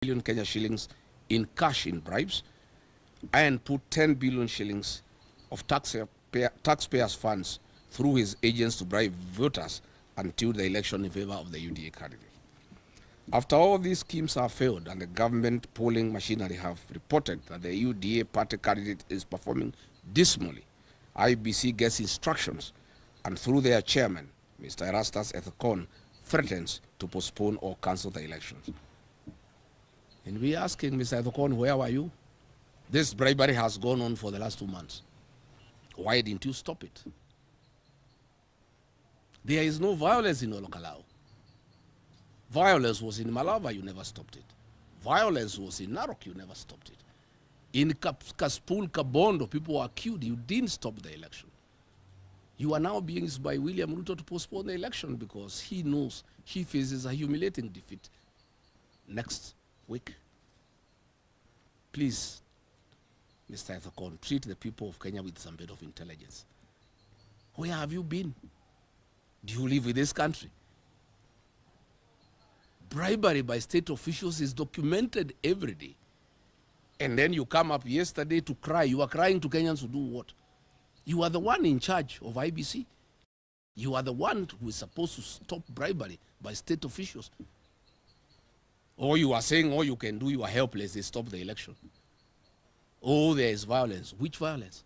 billion Kenya shillings in cash in bribes and put 10 billion shillings of taxpayers' funds through his agents to bribe voters until the election in favor of the UDA candidate. After all these schemes have failed and the government polling machinery have reported that the UDA party candidate is performing dismally, IBC gets instructions and through their chairman, Mr. Erastus Ethekon, threatens to postpone or cancel the elections. And we're asking Mr. Ethekon, where were you? This bribery has gone on for the last 2 months. Why didn't you stop it? There is no violence in Olokalawo. Violence was in Malava, you never stopped it. Violence was in Narok, you never stopped it. In Kaspul, Kabondo, people were killed, you didn't stop the election. You are now being asked by William Ruto to postpone the election because he knows he faces a humiliating defeat next week. Please, Mr. Ethekon, treat the people of Kenya with some bit of intelligence. Where have you been? Do you live in this country? Bribery by state officials is documented every day. And then you come up yesterday to cry. You are crying to Kenyans to do what? You are the one in charge of IBC. You are the one who is supposed to stop bribery by state officials. Or you are saying all you can do, you are helpless, they stop the election. Oh, there is violence. Which violence?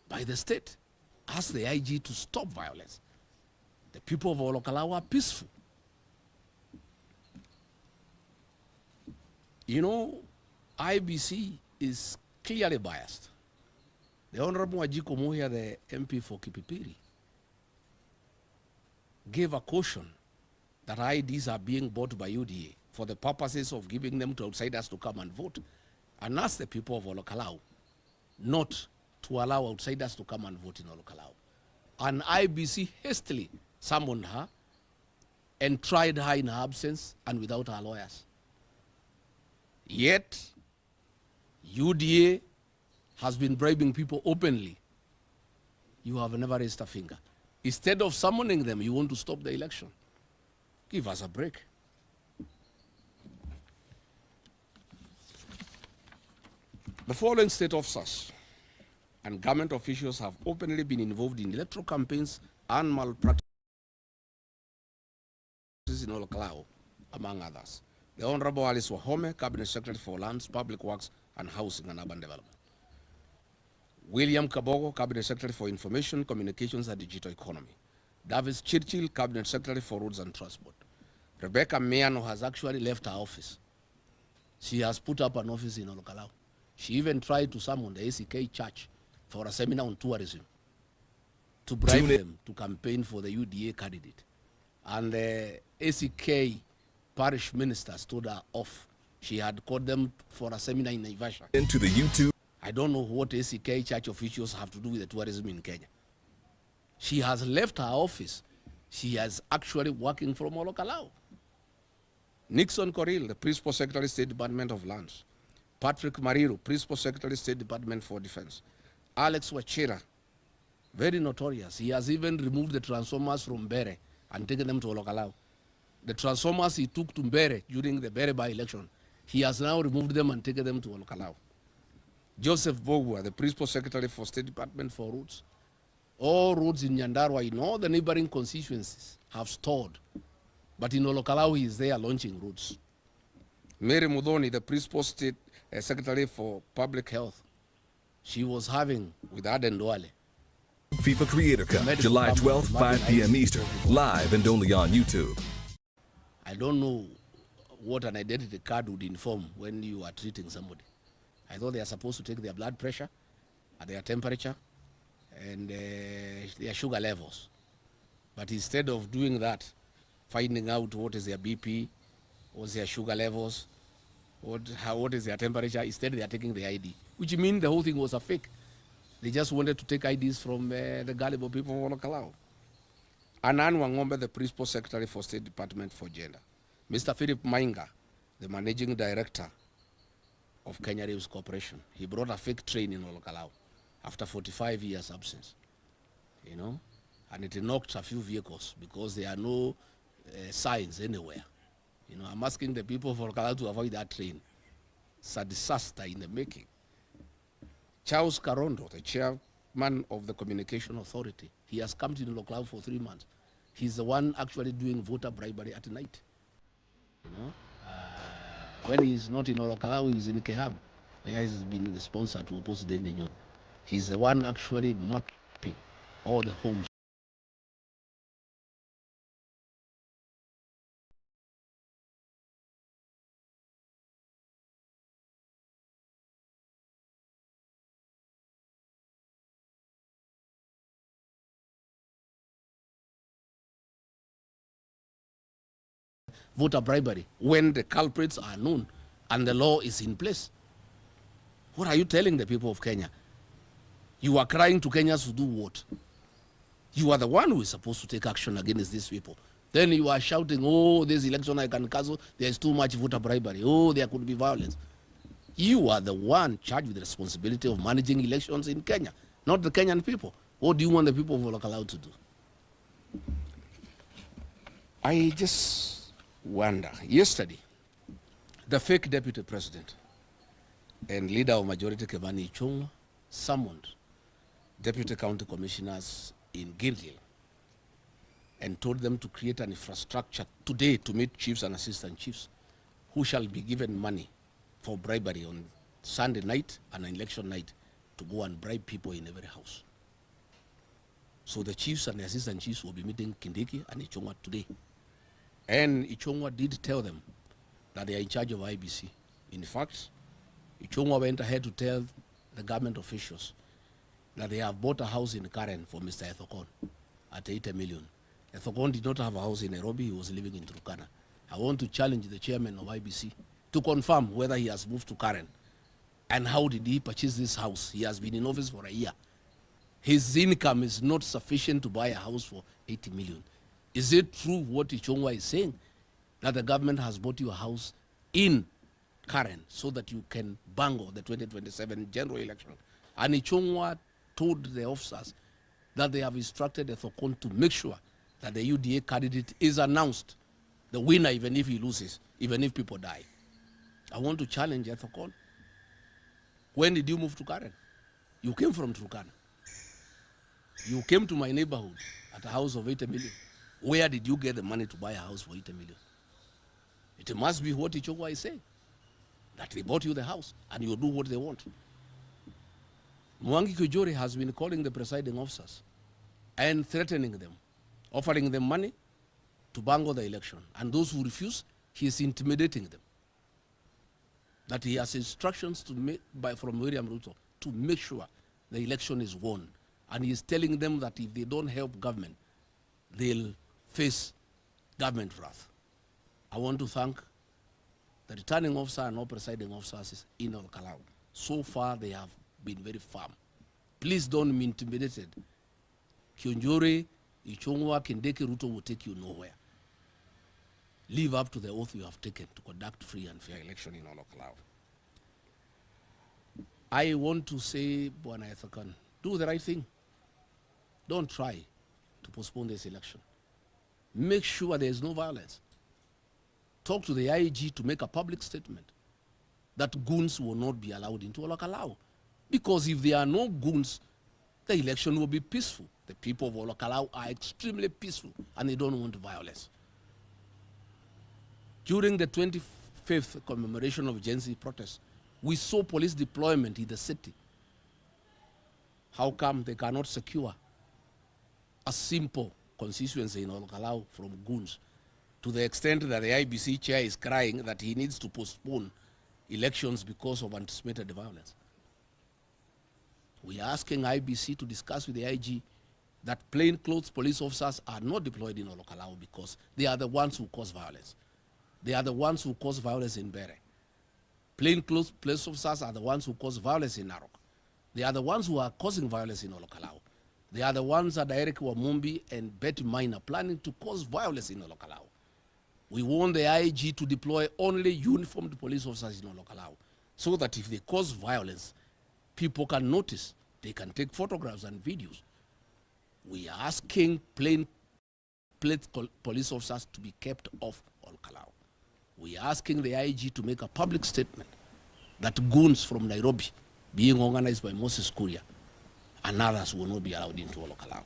By the state. Ask the IG to stop violence. The people of Olokalawo are peaceful. You know, IBC is clearly biased. The Honorable Wajiko Muhia, the MP for Kipipiri, gave a caution that IDs are being bought by UDA for the purposes of giving them to outsiders to come and vote, and asked the people of Olokalawo not to allow outsiders to come and vote in Olokalawo. And IBC hastily summoned her and tried her in her absence and without her lawyers. Yet, UDA has been bribing people openly. You have never raised a finger. Instead of summoning them, you want to stop the election. Give us a break. The following state officers and government officials have openly been involved in electoral campaigns and malpractices in Olokalawo, among others. The Honorable Alice Wahome, Cabinet Secretary for Lands, Public Works and Housing and Urban Development. William Kabogo, Cabinet Secretary for Information, Communications and Digital Economy. Davis Churchill, Cabinet Secretary for Roads and Transport. Rebecca Miano has actually left her office. She has put up an office in Olokalawo. She even tried to summon the ACK Church for a seminar on tourism to bribe them to campaign for the UDA candidate. And the ACK parish minister stood her off. She had called them for a seminar in Naivasha. Into the YouTube. I don't know what ACK church officials have to do with the tourism in Kenya. She has left her office. She is actually working from Olokalawo. Nixon Coril, the Principal Secretary, State Department of Lands. Patrick Mariru, Principal Secretary, State Department for Defense. Alex Wachira, very notorious. He has even removed the transformers from Bere and taken them to Olokalawo. The transformers he took to Bere during the Bere by-election, he has now removed them and taken them to Olokalawo. Joseph Bogwa, the Principal Secretary for State Department for Roads. All roads in Nyandarua, in all the neighboring constituencies, have stalled. But in Olokalawo, he is there launching roads. Mary Mudhoni, the Principal State Secretary for Public Health, she was having with Aden Duale. FIFA Creator Cup, July 12th, 5 p.m. Eastern, live and only on YouTube. I don't know what an identity card would inform when you are treating somebody. I thought they are supposed to take their blood pressure, their temperature, and their sugar levels. But instead of doing that, finding out what is their BP, what's their sugar levels, what is their temperature, instead they are taking the ID, which means the whole thing was a fake. They just wanted to take IDs from the gullible people of Olokalawo. Anan Wangombe, the Principal Secretary for State Department for Gender. Mr. Philip Mainga, the Managing Director of Kenya Rails Corporation. He brought a fake train in Olokalawo after 45 years absence, you know, and it knocked a few vehicles because there are no signs anywhere, You know, I'm asking the people for Kalou to avoid that train. It's a disaster in the making. Charles Karondo, the chairman of the Communication Authority, he has come to Kalou for 3 months. He's the one actually doing voter bribery at night. You know, when he's not in Kalou, he's in Kehab. Where he's been the sponsor to oppose the Nation. He's the one actually mapping all the homes. Voter bribery when the culprits are known and the law is in place. What are you telling the people of Kenya? You are crying to Kenyans to do what? You are the one who is supposed to take action against these people. Then you are shouting, oh, this election I can cancel, there's too much voter bribery, oh, there could be violence. You are the one charged with the responsibility of managing elections in Kenya, not the Kenyan people. What do you want the people of Kalou to do? I just wonder. Yesterday, the fake deputy president and leader of majority Kevani Ichung'wa summoned deputy county commissioners in Gilgil and told them to create an infrastructure today to meet chiefs and assistant chiefs who shall be given money for bribery on Sunday night and election night to go and bribe people in every house. So the chiefs and the assistant chiefs will be meeting Kindiki and Ichung'wa today. And Ichung'wa did tell them that they are in charge of IBC. In fact, Ichung'wa went ahead to tell the government officials that they have bought a house in Karen for Mr. Ethokon at 80 million. Ethokon did not have a house in Nairobi, he was living in Turkana. I want to challenge the chairman of IBC to confirm whether he has moved to Karen and how did he purchase this house. He has been in office for a year. His income is not sufficient to buy a house for 80 million. Is it true what Ichung'wa is saying, that the government has bought you a house in Karen so that you can bangle the 2027 general election? And Ichung'wa told the officers that they have instructed Ethokon to make sure that the UDA candidate is announced the winner, even if he loses, even if people die. I want to challenge Ethokon. When did you move to Karen? You came from Turkana. You came to my neighborhood at a house of 80 million. Where did you get the money to buy a house for 80 million? It must be what Ichung'wa is saying, that they bought you the house and you do what they want. Mwangi Kujori has been calling the presiding officers and threatening them, offering them money to bangle the election. And those who refuse, he is intimidating them. That he has instructions to make from William Ruto to make sure the election is won. And he is telling them that if they don't help government, they'll face government wrath. I want to thank the returning officer and all presiding officers in Kalou. So far, they have been very firm. Please don't be intimidated. Kionjore, Ichung'wa, Kindiki, Ruto will take you nowhere. Live up to the oath you have taken to conduct free and fair election in Kalou. I want to say, Bwana Ethokon, do the right thing. Don't try to postpone this election. Make sure there is no violence. Talk to the IG to make a public statement that goons will not be allowed into Kalou. Because if there are no goons, the election will be peaceful. The people of Kalou are extremely peaceful and they don't want violence. During the 25th commemoration of Gen Z protests, we saw police deployment in the city. How come they cannot secure a simple constituency in Kalou from goons, to the extent that the IBC chair is crying that he needs to postpone elections because of anticipated violence? We are asking IBC to discuss with the IG that plainclothes police officers are not deployed in Kalou because they are the ones who cause violence. They are the ones who cause violence in Bere. Plainclothes police officers are the ones who cause violence in Narok. They are the ones who are causing violence in Kalou. They are the ones that Eric Wamumbi and Betty Mine are planning to cause violence in Kalou. We want the IG to deploy only uniformed police officers in Kalou, so that if they cause violence, people can notice, they can take photographs and videos. We are asking plainclothes police officers to be kept off Kalou. We are asking the IG to make a public statement that goons from Nairobi being organized by Moses Kuria and others will not be allowed into Olokalao.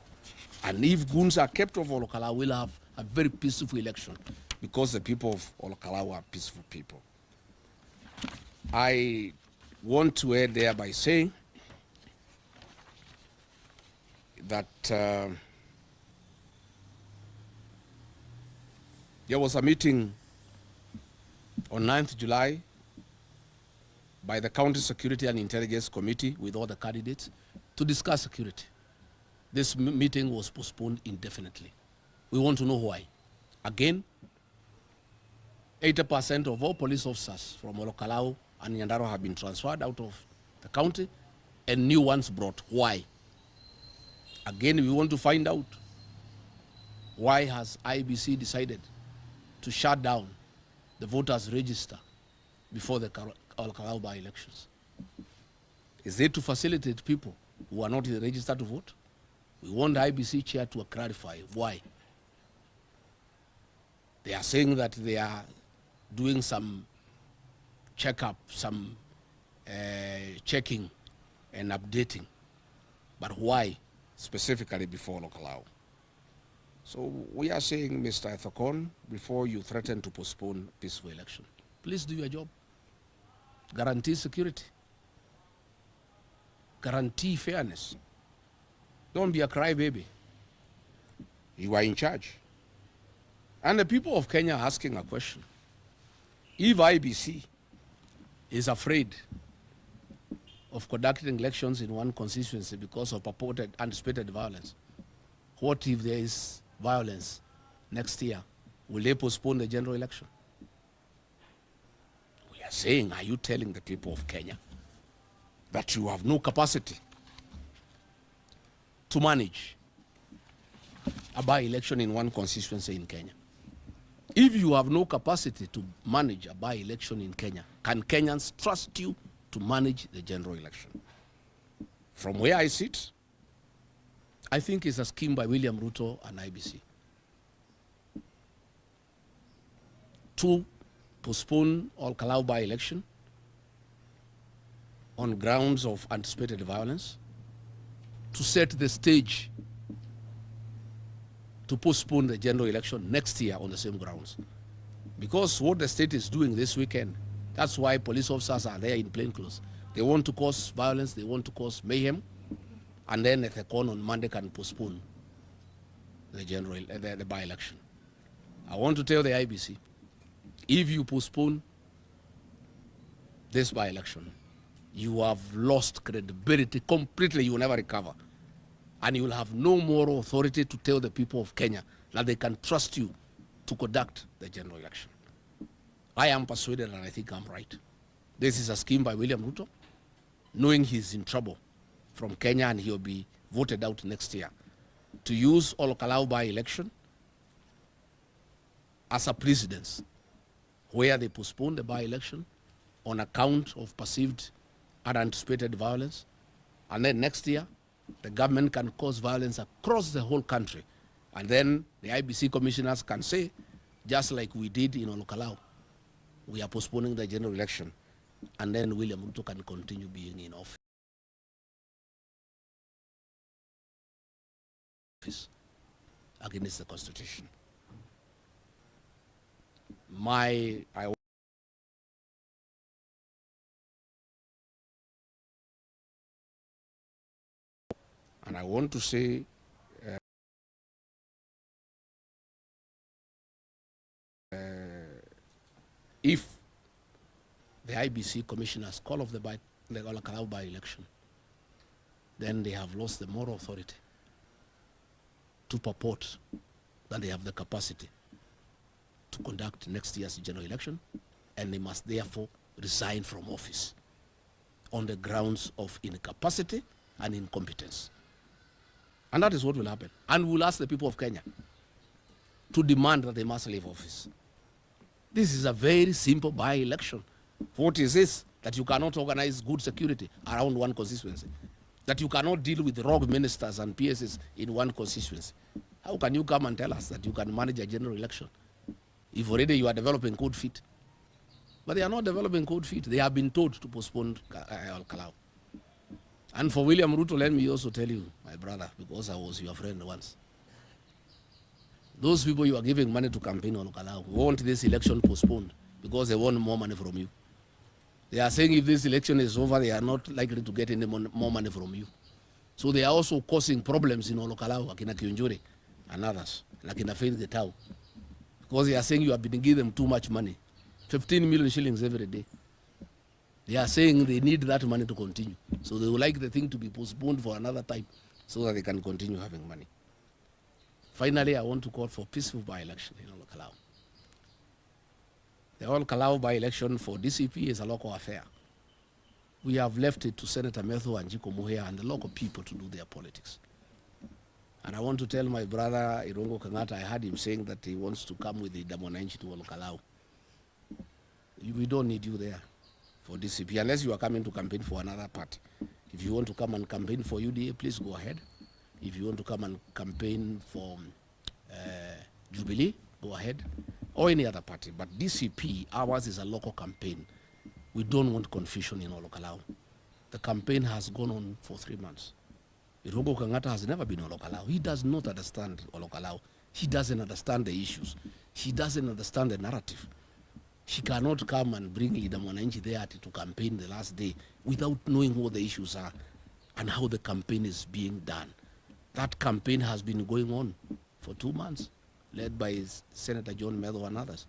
And if goons are kept off Olokalao, we'll have a very peaceful election because the people of Olokalao are peaceful people. I want to end there by saying that there was a meeting on 9th July by the County Security and Intelligence Committee with all the candidates to discuss security. This meeting was postponed indefinitely. We want to know why. Again, 80% of all police officers from Olokalao and Nyandarua have been transferred out of the county and new ones brought. Why? Again, we want to find out why has IBC decided to shut down the voters register before the Olokalao by-elections. Is it to facilitate people who are not registered to vote? We want the IBC chair to clarify why. They are saying that they are doing some checkup, some checking and updating. But why specifically before Olokalao? So we are saying, Mr. Ethokon, before you threaten to postpone peaceful election, please do your job. Guarantee security. Guarantee fairness. Don't be a crybaby. You are in charge. And the people of Kenya are asking a question. If IBC is afraid of conducting elections in one constituency because of purported anticipated violence, what if there is violence next year? Will they postpone the general election? We are saying, are you telling the people of Kenya that you have no capacity to manage a by-election in one constituency in Kenya? If you have no capacity to manage a by-election in Kenya, can Kenyans trust you to manage the general election? From where I sit, I think it's a scheme by William Ruto and IBC to postpone Olokalao by-election on grounds of anticipated violence, to set the stage to postpone the general election next year on the same grounds. Because what the state is doing this weekend, that's why police officers are there in plain clothes. They want to cause violence, they want to cause mayhem, and then Ethekon on Monday can postpone the by-election. I want to tell the IBC, if you postpone this by-election, you have lost credibility completely. You will never recover. And you will have no more authority to tell the people of Kenya that they can trust you to conduct the general election. I am persuaded, and I think I'm right. This is a scheme by William Ruto, knowing he's in trouble from Kenya and he'll be voted out next year, to use Olokalao by-election as a precedence where they postpone the by-election on account of perceived unanticipated violence, and then next year the government can cause violence across the whole country, and then the IBC commissioners can say, just like we did in Olokalao, we are postponing the general election, and then William Ruto can continue being in office against the Constitution. And I want to say, if the IBC commissioners call off the Olokalao by-election, then they have lost the moral authority to purport that they have the capacity to conduct next year's general election, and they must therefore resign from office on the grounds of incapacity and incompetence. And that is what will happen. And we'll ask the people of Kenya to demand that they must leave office. This is a very simple by-election. What is this? That you cannot organize good security around one constituency. That you cannot deal with rogue ministers and PSs in one constituency. How can you come and tell us that you can manage a general election if already you are developing cold feet? But they are not developing cold feet. They have been told to postpone Kalou. And for William Ruto, let me also tell you, my brother, because I was your friend once. Those people you are giving money to campaign on Kalou want this election postponed because they want more money from you. They are saying if this election is over, they are not likely to get any more money from you. So they are also causing problems in Olokalau, Akina Kiunjure, and others, like in Faith Getau. Because they are saying you have been giving them too much money. 15 million shillings every day. They are saying they need that money to continue. So they would like the thing to be postponed for another time so that they can continue having money. Finally, I want to call for peaceful by-election in Olokalau. The Olokalau by-election for DCP is a local affair. We have left it to Senator Metho and Jiko Muhea and the local people to do their politics. And I want to tell my brother Irongo Kangata, I heard him saying that he wants to come with the Damonanchi to Olokalau. We don't need you there for DCP unless you are coming to campaign for another party. If you want to come and campaign for UDA, please go ahead. If you want to come and campaign for Jubilee, go ahead, or any other party. But DCP, ours is a local campaign. We don't want confusion in Olokalau. The campaign has gone on for 3 months. Irongo Kangata has never been in Olokalau. He does not understand Olokalau. He doesn't understand the issues. He doesn't understand the narrative. He cannot come and bring Leader Mwananchi there to campaign the last day without knowing what the issues are and how the campaign is being done. That campaign has been going on for 2 months, led by Senator John Metho and others.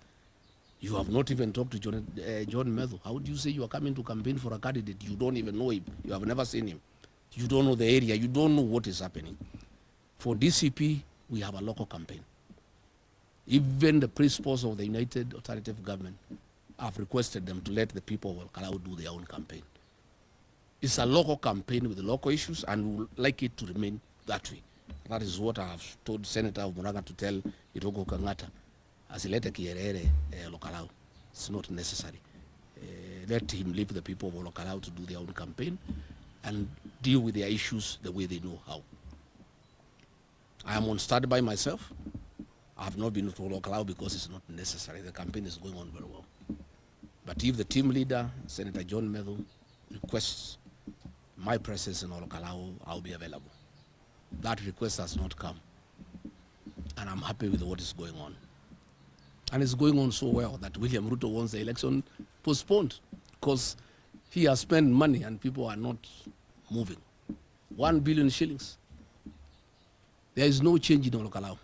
You have not even talked to John Metho. How do you say you are coming to campaign for a candidate? You don't even know him. You have never seen him. You don't know the area. You don't know what is happening. For DCP, we have a local campaign. Even the principals of the United Alternative Government have requested them to let the people of Kalou do their own campaign. It's a local campaign with the local issues, and we would like it to remain that way. That is what I have told Senator of Muranga to tell Irongo Kangata. Asilete kierere Olokalau. It's not necessary. Let him leave the people of Olokalau to do their own campaign and deal with their issues the way they know how. I am on standby myself. I have not been to Olokalau because it's not necessary. The campaign is going on very well. But if the team leader, Senator John Metho, requests my presence in Olokalau, I'll be available. That request has not come. And I'm happy with what is going on. And it's going on so well that William Ruto wants the election postponed because he has spent money and people are not moving. 1 billion shillings. There is no change in Olokalau.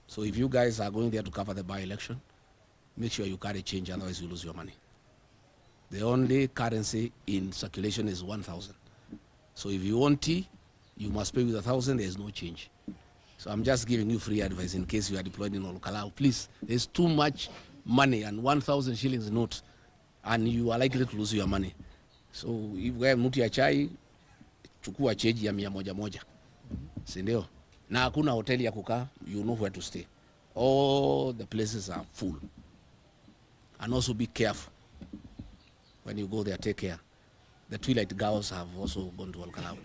So if you guys are going there to cover the by-election, make sure you carry change, otherwise you lose your money. The only currency in circulation is 1,000. So if you want tea, you must pay with 1,000, there is no change. So I'm just giving you free advice in case you are deployed in Olokalau. Please, there's too much money and 1,000 shillings note, and you are likely to lose your money. So if we have muti ya chai, chukua cheji ya 100. Si ndio? Na hakuna hoteli ya kukaa, you know where to stay. All the places are full. And also be careful. When you go there, take care. The Twilight girls have also gone to Olokalau.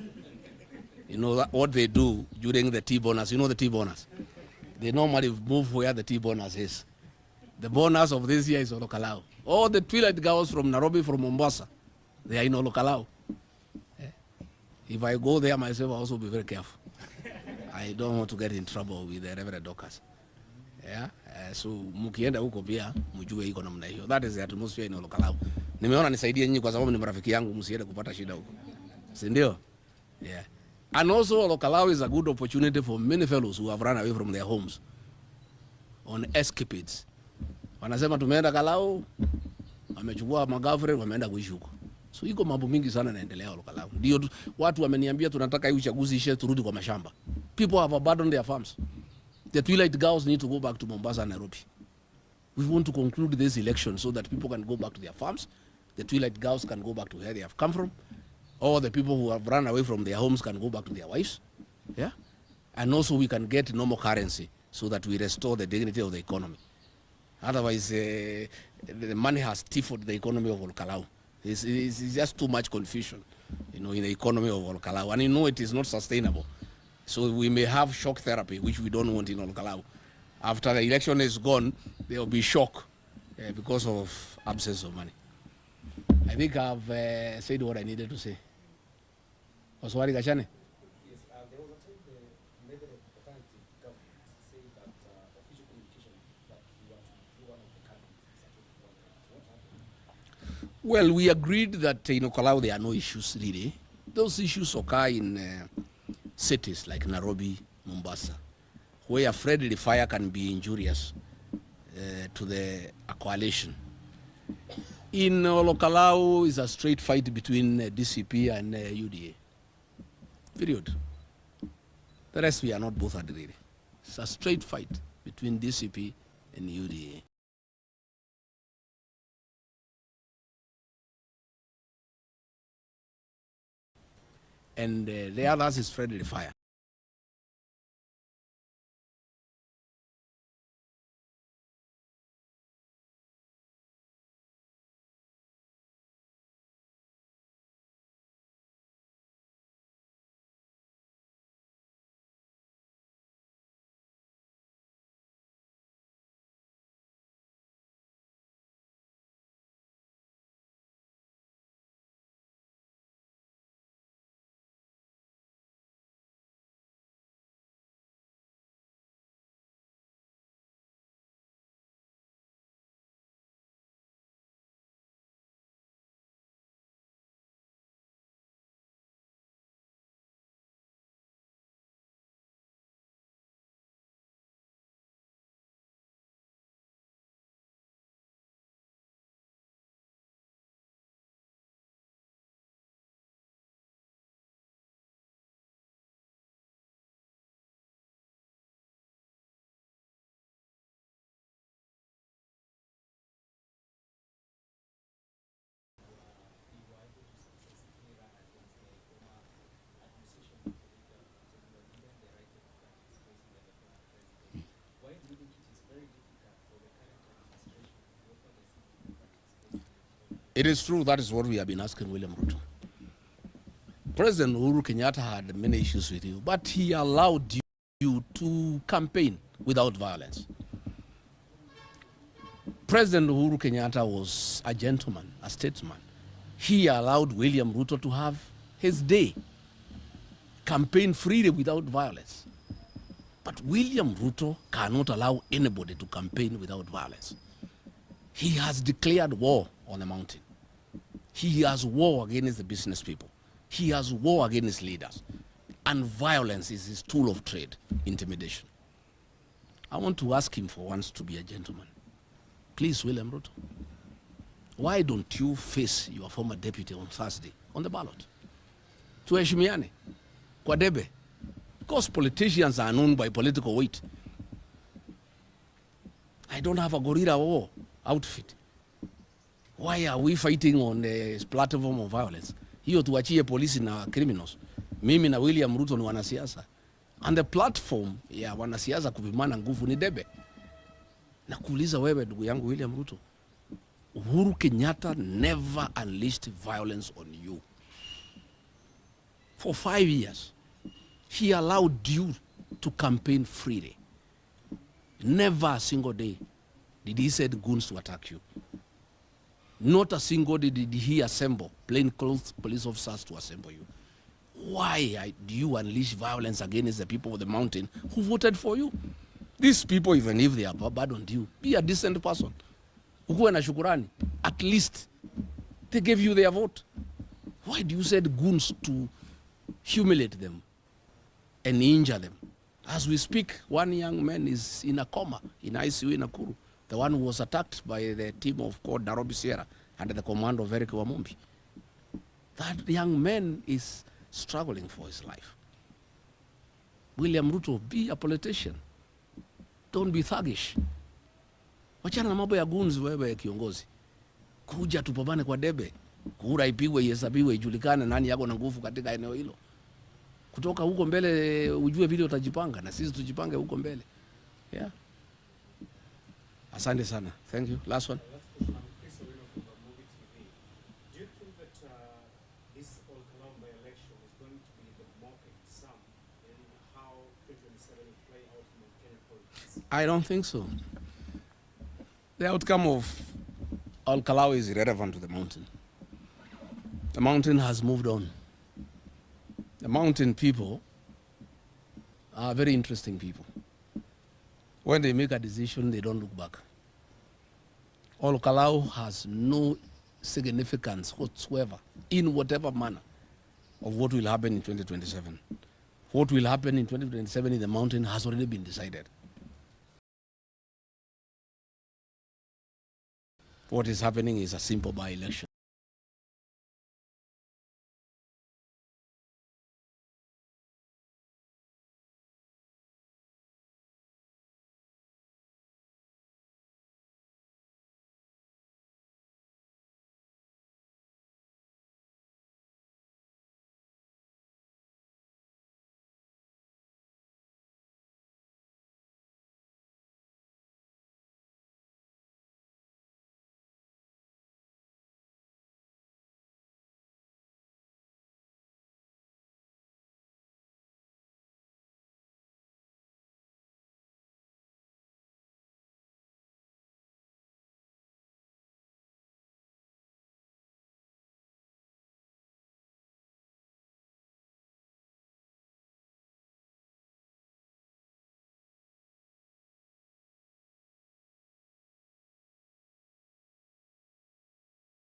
You know what they do during the T-bonus. You know the T-bonus? They normally move where the T-bonus is. The bonus of this year is Olokalau. All the Twilight girls from Nairobi, from Mombasa, they are in Olokalau. If I go there myself, I'll also be very careful. I don't want to get in trouble with the Reverend Doctors. Yeah? So mukienda huko pia mjue iko namna hiyo. That is the atmosphere in Olokalau. Nimeona nisaidie nyinyi kwa sababu ni marafiki yangu, msiende kupata shida huko. Si ndio? Yeah. And also Olokalau is a good opportunity for many fellows who have run away from their homes on escapades. Wanasema tumeenda Kalou, wamechukua magafre, wameenda kuishi huko. So iko mambo mingi sana yanaendelea Olokalau. Ndio watu wameniambia tunataka hii uchaguzi ishe turudi kwa mashamba. People have abandoned their farms. The Twilight girls need to go back to Mombasa and Nairobi. We want to conclude this election so that people can go back to their farms. The Twilight girls can go back to where they have come from. Or the people who have run away from their homes can go back to their wives. Yeah? And also we can get normal currency so that we restore the dignity of the economy. Otherwise, the money has stifled the economy of Olokalau. It's just too much confusion, you know, in the economy of Olokalau. And you know it is not sustainable. So we may have shock therapy, which we don't want in Olokalau. After the election is gone, there will be shock. because of absence of money. I think I've said what I needed to say. Oswari Gachane? Yes, there was a time the method of alternative government saying that official communication that you are to be one of the candidates. What happened? Well, we agreed that in Kalou there are no issues really. Those issues occur in cities like Nairobi, Mombasa, where friendly fire can be injurious to the coalition. In Kalou is a straight fight between DCP and UDA. Period. The rest we are not both agreed. It's a straight fight between DCP and UDA. And the others is friendly fire. It is true, that is what we have been asking William Ruto. President Uhuru Kenyatta had many issues with you, but he allowed you to campaign without violence. President Uhuru Kenyatta was a gentleman, a statesman. He allowed William Ruto to have his day, campaign freely without violence. But William Ruto cannot allow anybody to campaign without violence. He has declared war on the mountain. He has war against the business people. He has war against leaders. And violence is his tool of trade, intimidation. I want to ask him for once to be a gentleman. Please, William Ruto, why don't you face your former deputy on Thursday on the ballot? Tuheshimiane, kwa debe. Because politicians are known by political weight. I don't have a guerrilla war outfit. Why are we fighting on the platform of violence? Hiyo tuachie polisi na criminals. Mimi na William Ruto ni wanasiasa. And the platform ya wanasiasa kupimana nguvu ni debe. Na kuuliza wewe ndugu yangu William Ruto, Uhuru Kenyatta never unleashed violence on you. For 5 years, he allowed you to campaign freely. Never a single day did he send goons to attack you. Not a single day did he assemble plainclothes police officers to assemble you. Why do you unleash violence against the people of the mountain who voted for you? These people, even if they are bad on you, be a decent person. Ukuwe na shukurani. At least they gave you their vote. Why do you send goons to humiliate them and injure them? As we speak, one young man is in a coma in ICU in Nakuru. The one who was attacked by the team of called Nairobi Sierra under the command of Eric Wamumbi. That young man is struggling for his life. William Ruto, be a politician. Don't be thuggish. Wachana na mambo ya goons wewe kiongozi. Kuja tupambane kwa debe. Kura ipigwe, ihesabiwe, ijulikane nani yako na nguvu katika eneo hilo. Kutoka huko mbele ujue vile utajipanga na sisi tujipange huko mbele. Yeah. Asante sana. Thank you. Last one. Do you think that this Kalou election is going to be the marking sum in how 2027 will play out in Kenya politics? I don't think so. The outcome of All Kalou is irrelevant to the mountain. The mountain has moved on. The mountain people are very interesting people. When they make a decision, they don't look back. All Kalou has no significance whatsoever in whatever manner of what will happen in 2027. What will happen in 2027 in the mountain has already been decided. What is happening is a simple by-election.